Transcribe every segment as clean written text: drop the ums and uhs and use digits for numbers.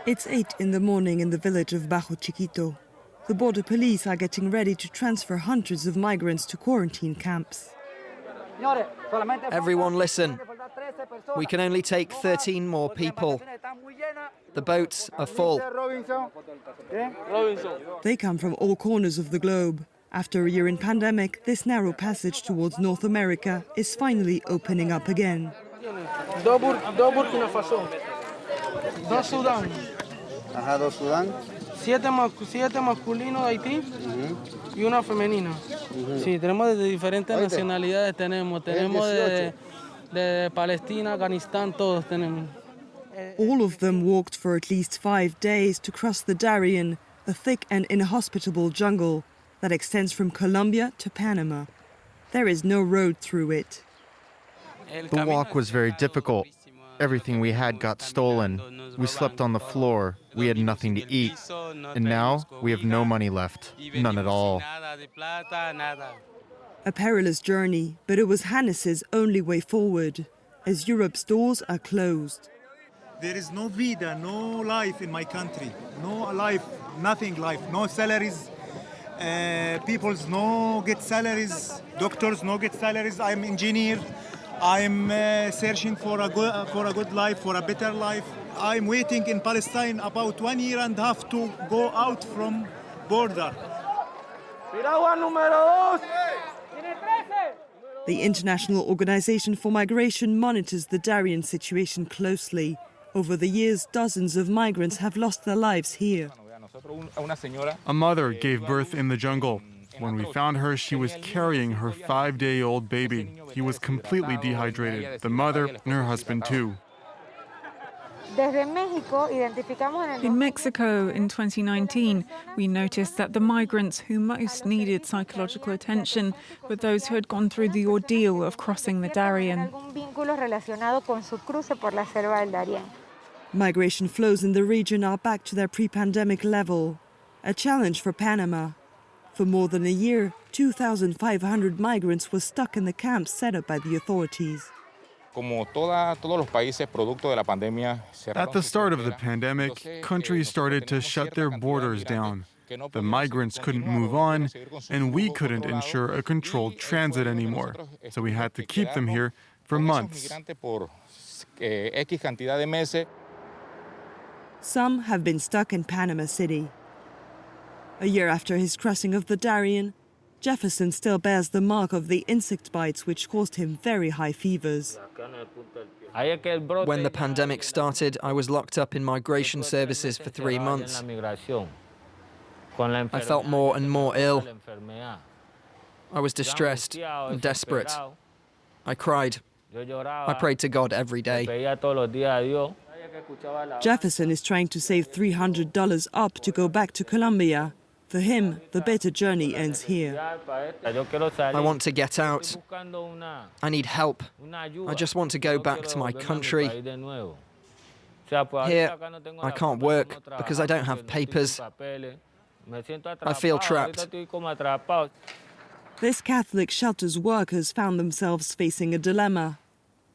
It's 8 in the morning in the village of Bajo Chiquito. The border police are getting ready to transfer hundreds of migrants to quarantine camps. Everyone listen. We can only take 13 more people. The boats are full. They come from all corners of the globe. After a year in pandemic, this narrow passage towards North America is finally opening up again. Dos Burkina Faso, dos Sudán, dos Sudán, siete masculinos de Haití y una femenina. Sí, tenemos de diferentes nacionalidades, tenemos de Palestina, Afganistán, todos tenemos. All of them walked for at least 5 days to cross the Darién, a thick and inhospitable jungle that extends from Colombia to Panama. There is no road through it. The walk was very difficult. Everything we had got stolen. We slept on the floor. We had nothing to eat. And now we have no money left. None at all. A perilous journey, but it was Hannes's only way forward, as Europe's doors are closed. There is no vida, no life in my country. No life, nothing life, no salaries. People's no get salaries. Doctors no get salaries. I'm engineer. I'm searching for a good life, for a better life. I'm waiting in Palestine about 1.5 years to go out from border. The International Organization for Migration monitors the Darién situation closely. Over the years, dozens of migrants have lost their lives here. A mother gave birth in the jungle. When we found her, she was carrying her 5-day-old baby. He was completely dehydrated, the mother and her husband too. In Mexico in 2019, we noticed that the migrants who most needed psychological attention were those who had gone through the ordeal of crossing the Darién. Migration flows in the region are back to their pre-pandemic level, a challenge for Panama. For more than a year, 2,500 migrants were stuck in the camps set up by the authorities. At the start of the pandemic, countries started to shut their borders down. The migrants couldn't move on, and we couldn't ensure a controlled transit anymore. So we had to keep them here for months. Some have been stuck in Panama City. A year after his crossing of the Darién, Jefferson still bears the mark of the insect bites which caused him very high fevers. When the pandemic started, I was locked up in migration services for 3 months. I felt more and more ill. I was distressed and desperate. I cried. I prayed to God every day. Jefferson is trying to save $300 up to go back to Colombia. For him, the better journey ends here. I want to get out. I need help. I just want to go back to my country. Here, I can't work because I don't have papers. I feel trapped. This Catholic shelter's workers found themselves facing a dilemma,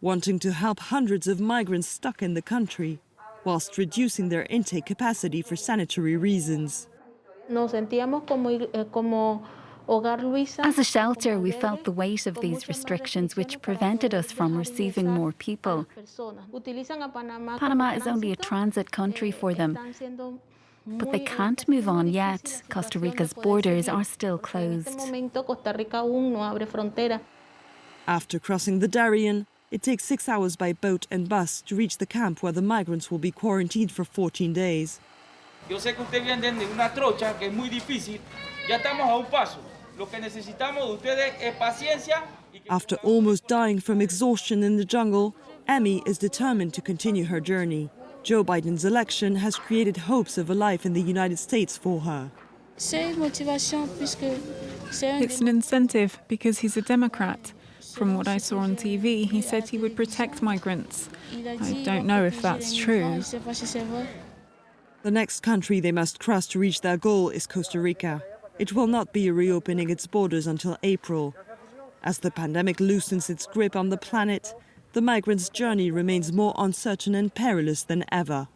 wanting to help hundreds of migrants stuck in the country, whilst reducing their intake capacity for sanitary reasons. As a shelter, we felt the weight of these restrictions which prevented us from receiving more people. Panama is only a transit country for them, but they can't move on yet. Costa Rica's borders are still closed. After crossing the Darién, it takes 6 hours by boat and bus to reach the camp where the migrants will be quarantined for 14 days. Yo sé que ustedes vienen de una trocha que es muy difícil. Ya estamos a un paso. Lo que necesitamos de ustedes es paciencia. After almost dying from exhaustion in the jungle, Emmy is determined to continue her journey. Joe Biden's election has created hopes of a life in the United States for her. It's an incentive because he's a Democrat. From what I saw on TV, he said he would protect migrants. I don't know if that's true. The next country they must cross to reach their goal is Costa Rica. It will not be reopening its borders until April. As the pandemic loosens its grip on the planet, the migrants' journey remains more uncertain and perilous than ever.